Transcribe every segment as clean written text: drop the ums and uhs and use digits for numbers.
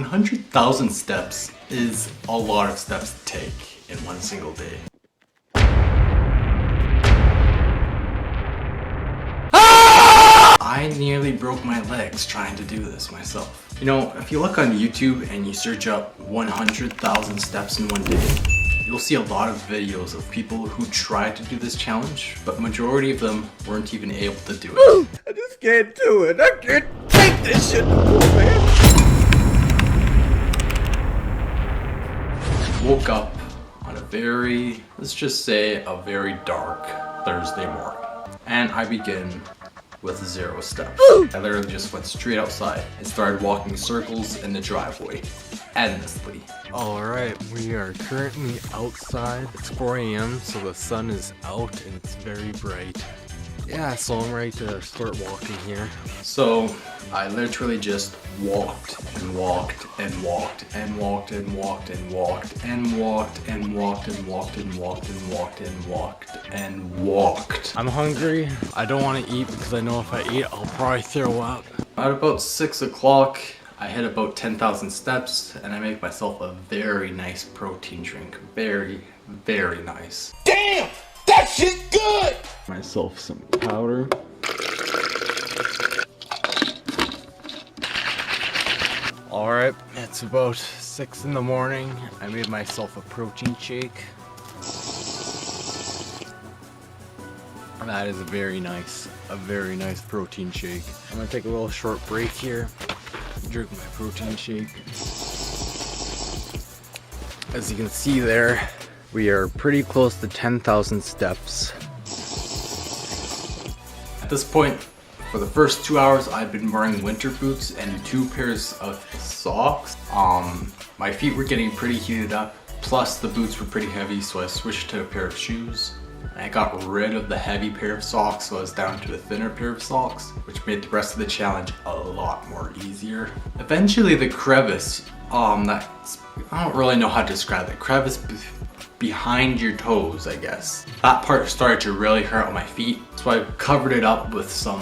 100,000 steps is a lot of steps to take in one single day. I nearly broke my legs trying to do this myself. You know, if you look on YouTube and you search up 100,000 steps in one day, you'll see a lot of videos of people who tried to do this challenge, but majority of them weren't even able to do it. I just can't do it. I can't take this shit no more, man. Woke up on a very, let's just say, a very dark Thursday morning. And I begin with 0 steps. I literally just went straight outside and started walking circles in the driveway, endlessly. Alright, we are currently outside. It's 4 a.m. so the sun is out and it's very bright. Yeah, so I'm ready to start walking here. So I literally just walked and walked and walked and walked and walked and walked and walked and walked and walked and walked and walked and walked and walked. I'm hungry. I don't want to eat because I know if I eat, I'll probably throw up. At about 6 o'clock, I hit about 10,000 steps and I make myself a very nice protein drink. Very, very nice. Damn! That shit good! Myself some powder. Alright, it's about 6 in the morning. I made myself a protein shake. That is a very nice protein shake. I'm gonna take a little short break here. Drink my protein shake. As you can see there, we are pretty close to 10,000 steps. At this point, for the first 2 hours, I've been wearing winter boots and 2 pairs of socks. My feet were getting pretty heated up, plus the boots were pretty heavy, so I switched to a pair of shoes. I got rid of the heavy pair of socks, so I was down to a thinner pair of socks, which made the rest of the challenge a lot more easier. Eventually the crevice, I don't really know how to describe it. Crevice behind your toes, I guess. That part started to really hurt on my feet, so I covered it up with some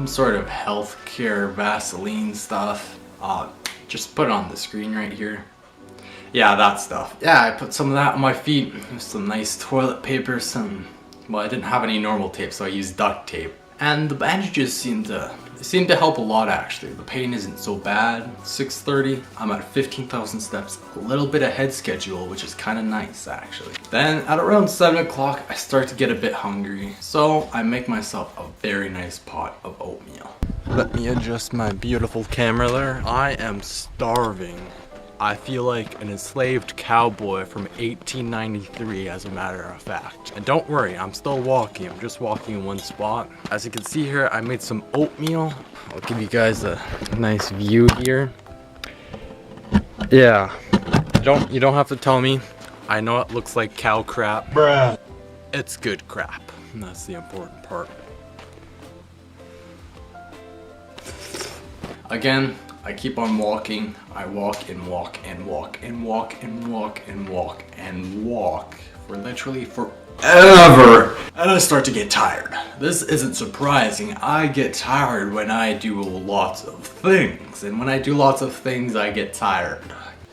sort of healthcare Vaseline stuff. Just put it on the screen right here. Yeah, that stuff. Yeah, I put some of that on my feet. Some nice toilet paper, well, I didn't have any normal tape, so I used duct tape. And the bandages seemed to help a lot, actually. The pain isn't so bad. 6:30, I'm at 15,000 steps, a little bit ahead schedule, which is kind of nice, actually. Then at around 7 o'clock, I start to get a bit hungry, so I make myself a very nice pot of oatmeal. Let me adjust my beautiful camera there. I am starving. I feel like an enslaved cowboy from 1893, as a matter of fact. And don't worry, I'm still walking. I'm just walking in one spot. As you can see here, I made some oatmeal. I'll give you guys a nice view here. Yeah, you don't have to tell me. I know it looks like cow crap. Bruh. It's good crap. And that's the important part. Again, I keep on walking. I walk and walk and walk and walk and walk and walk and walk for literally forever. And I start to get tired. This isn't surprising. I get tired when I do lots of things. And when I do lots of things, I get tired.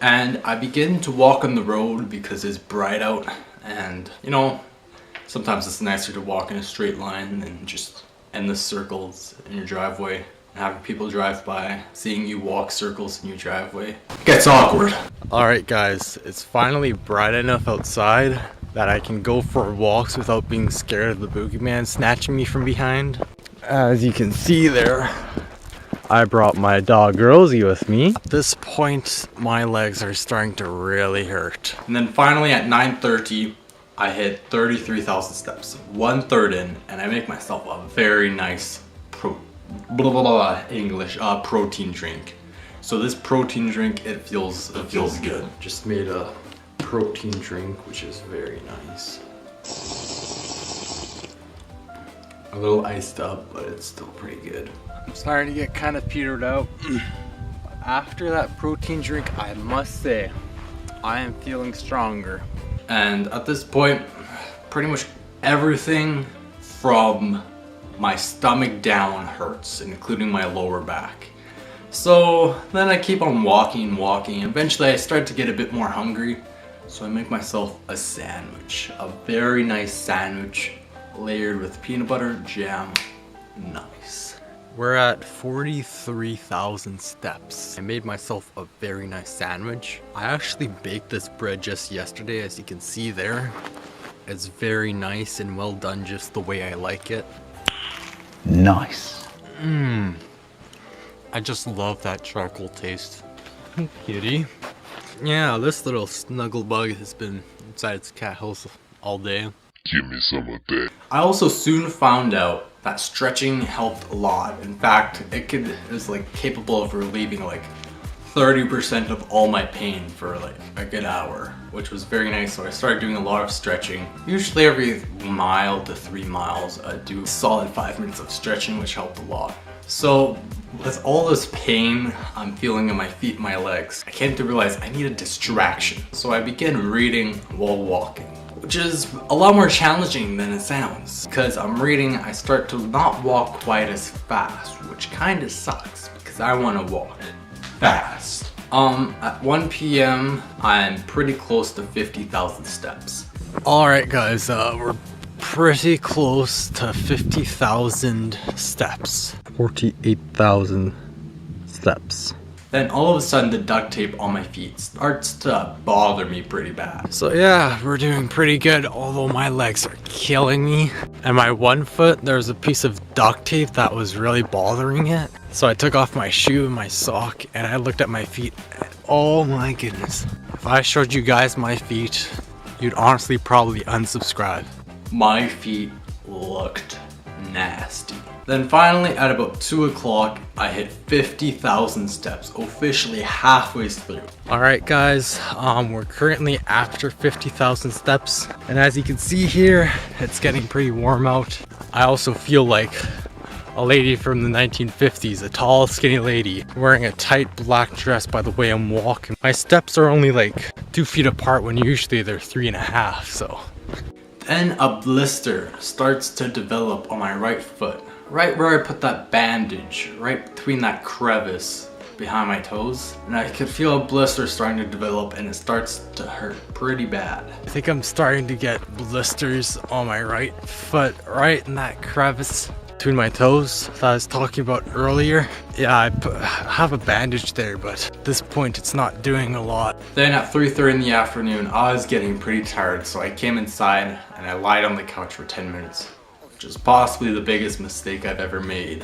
And I begin to walk on the road because it's bright out. And, you know, sometimes it's nicer to walk in a straight line than just endless circles in your driveway. Having people drive by, seeing you walk circles in your driveway, gets awkward. Alright guys, it's finally bright enough outside that I can go for walks without being scared of the boogeyman snatching me from behind. As you can see there, I brought my dog Rosie with me. At this point, my legs are starting to really hurt. And then finally at 9:30, I hit 33,000 steps, 1/3 in, and I make myself a very nice protein drink. So this protein drink, it feels good. Just made a protein drink, which is very nice. A little iced up, but it's still pretty good. I'm starting to get kind of petered out. After that protein drink, I must say, I am feeling stronger. And at this point, pretty much everything from my stomach down hurts, including my lower back. So then I keep on walking. Eventually I start to get a bit more hungry. So I make myself a sandwich. A very nice sandwich layered with peanut butter, jam. Nice. We're at 43,000 steps. I made myself a very nice sandwich. I actually baked this bread just yesterday, as you can see there. It's very nice and well done, just the way I like it. Nice. I just love that charcoal taste. Kitty. Yeah, this little snuggle bug has been inside its cat house all day. Give me some of that. I also soon found out that stretching helped a lot. In fact, it was like capable of relieving like 30% of all my pain for like a good hour, which was very nice. So I started doing a lot of stretching. Usually every mile to 3 miles, I do a solid 5 minutes of stretching, which helped a lot. So with all this pain I'm feeling in my feet and my legs, I came to realize I need a distraction. So I began reading while walking, which is a lot more challenging than it sounds. Because I'm reading, I start to not walk quite as fast, which kind of sucks because I want to walk fast. At 1 p.m. I'm pretty close to 50,000 steps. Alright guys, we're pretty close to 50,000 steps. 48,000 steps. Then all of a sudden the duct tape on my feet starts to bother me pretty bad. So yeah, we're doing pretty good, although my legs are killing me. And my one foot, there was a piece of duct tape that was really bothering it. So I took off my shoe and my sock and I looked at my feet and oh my goodness. If I showed you guys my feet, you'd honestly probably unsubscribe. My feet looked nasty. Then finally at about 2 o'clock, I hit 50,000 steps, officially halfway through. Alright guys, we're currently after 50,000 steps. And as you can see here, it's getting pretty warm out. I also feel like a lady from the 1950s, a tall, skinny lady, wearing a tight black dress by the way I'm walking. My steps are only like 2 feet apart when usually they're 3.5, so. Then a blister starts to develop on my right foot. Right where I put that bandage, right between that crevice behind my toes. And I could feel a blister starting to develop and it starts to hurt pretty bad. I think I'm starting to get blisters on my right foot, right in that crevice between my toes that I was talking about earlier. Yeah, I have a bandage there, but at this point it's not doing a lot. Then at 3:30 in the afternoon, I was getting pretty tired, so I came inside and I lied on the couch for 10 minutes. Which is possibly the biggest mistake I've ever made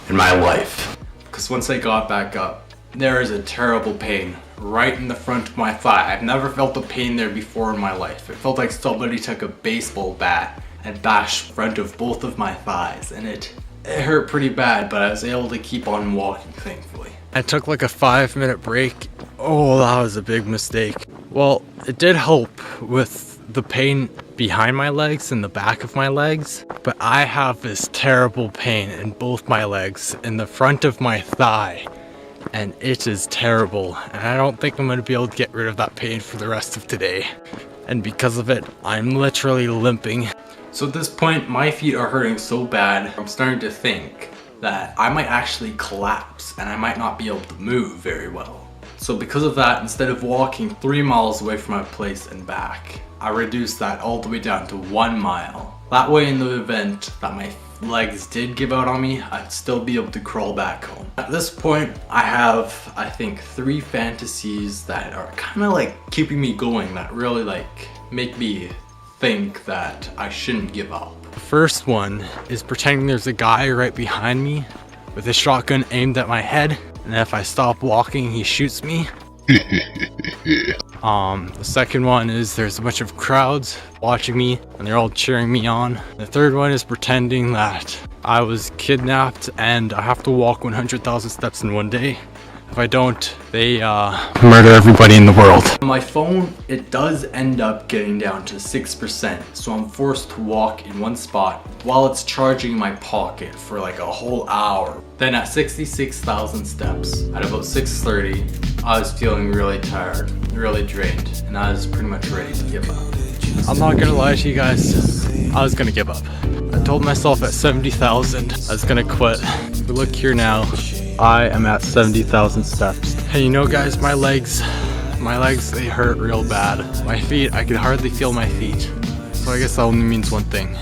in my life. Because once I got back up, there is a terrible pain right in the front of my thigh. I've never felt a pain there before in my life. It felt like somebody took a baseball bat and bashed the front of both of my thighs, and it hurt pretty bad, but I was able to keep on walking, thankfully. I took like a 5-minute break. Oh, that was a big mistake. Well, it did help with the pain behind my legs and the back of my legs, but I have this terrible pain in both my legs, in the front of my thigh, and it is terrible, and I don't think I'm going to be able to get rid of that pain for the rest of today. And because of it, I'm literally limping. So at this point, my feet are hurting so bad, I'm starting to think that I might actually collapse and I might not be able to move very well. So because of that, instead of walking 3 miles away from my place and back, I reduced that all the way down to 1 mile. That way, in the event that my legs did give out on me, I'd still be able to crawl back home. At this point, I have, I think, 3 fantasies that are kind of like keeping me going, that really like make me think that I shouldn't give up. The first one is pretending there's a guy right behind me with a shotgun aimed at my head, and if I stop walking, he shoots me. The second one is there's a bunch of crowds watching me and they're all cheering me on. The third one is pretending that I was kidnapped and I have to walk 100,000 steps in one day. If I don't, they murder everybody in the world. My phone, it does end up getting down to 6%, so I'm forced to walk in one spot while it's charging in my pocket for like a whole hour. Then at 66,000 steps, at about 6:30, I was feeling really tired, really drained, and I was pretty much ready to give up. I'm not gonna lie to you guys, I was gonna give up. I told myself at 70,000 I was gonna quit. But look here now, I am at 70,000 steps. Hey, you know guys, my legs, they hurt real bad. My feet, I can hardly feel my feet. So I guess that only means one thing.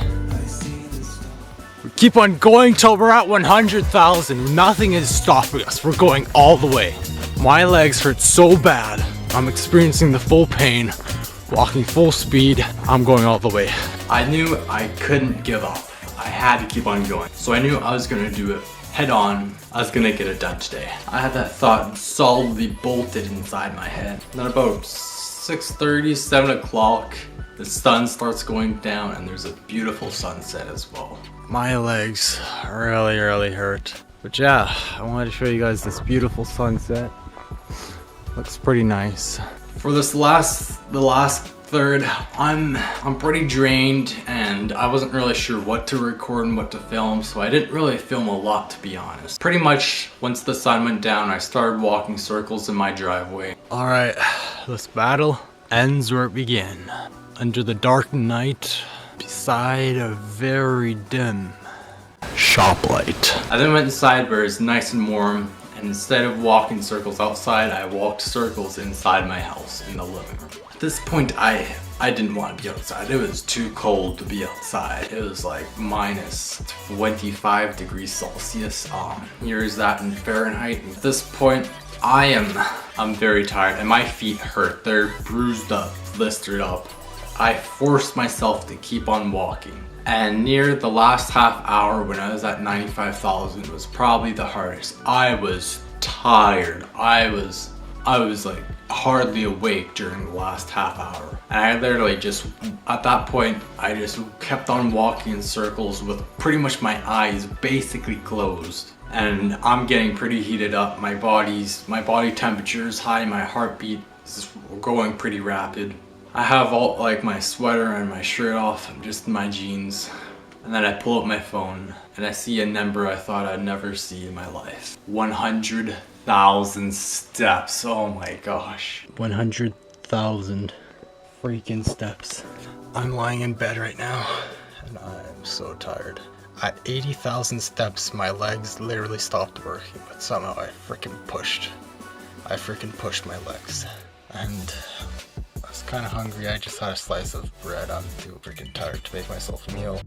We keep on going till we're at 100,000. Nothing is stopping us. We're going all the way. My legs hurt so bad. I'm experiencing the full pain, walking full speed. I'm going all the way. I knew I couldn't give up. I had to keep on going. So I knew I was gonna do it head on. I was gonna get it done today. I had that thought solidly bolted inside my head. Then about 6:30, 7 o'clock, the sun starts going down and there's a beautiful sunset as well. My legs really hurt. But yeah, I wanted to show you guys this beautiful sunset. Looks pretty nice. For this the last third, I'm pretty drained and I wasn't really sure what to record and what to film, so I didn't really film a lot, to be honest. Pretty much once the sun went down, I started walking circles in my driveway. Alright, this battle ends where it began. Under the dark night, beside a very dim shop light. I then went inside where it's nice and warm, and instead of walking circles outside, I walked circles inside my house in the living room. At this point, I didn't want to be outside. It was too cold to be outside. It was like minus 25 degrees Celsius. Here's that in Fahrenheit. At this point, I'm very tired and my feet hurt. They're bruised up, blistered up. I forced myself to keep on walking. And near the last half hour when I was at 95,000 was probably the hardest. I was tired. I was like hardly awake during the last half hour. And I literally just, at that point, I just kept on walking in circles with pretty much my eyes basically closed. And I'm getting pretty heated up. My body temperature is high, my heartbeat is going pretty rapid. I have all like my sweater and my shirt off, I'm just in my jeans. And then I pull up my phone and I see a number I thought I'd never see in my life. 100,000 steps, oh my gosh. 100,000 freaking steps. I'm lying in bed right now and I'm so tired. At 80,000 steps, my legs literally stopped working, but somehow I freaking pushed my legs. And I was kind of hungry. I just had a slice of bread. I'm too freaking tired to make myself a meal.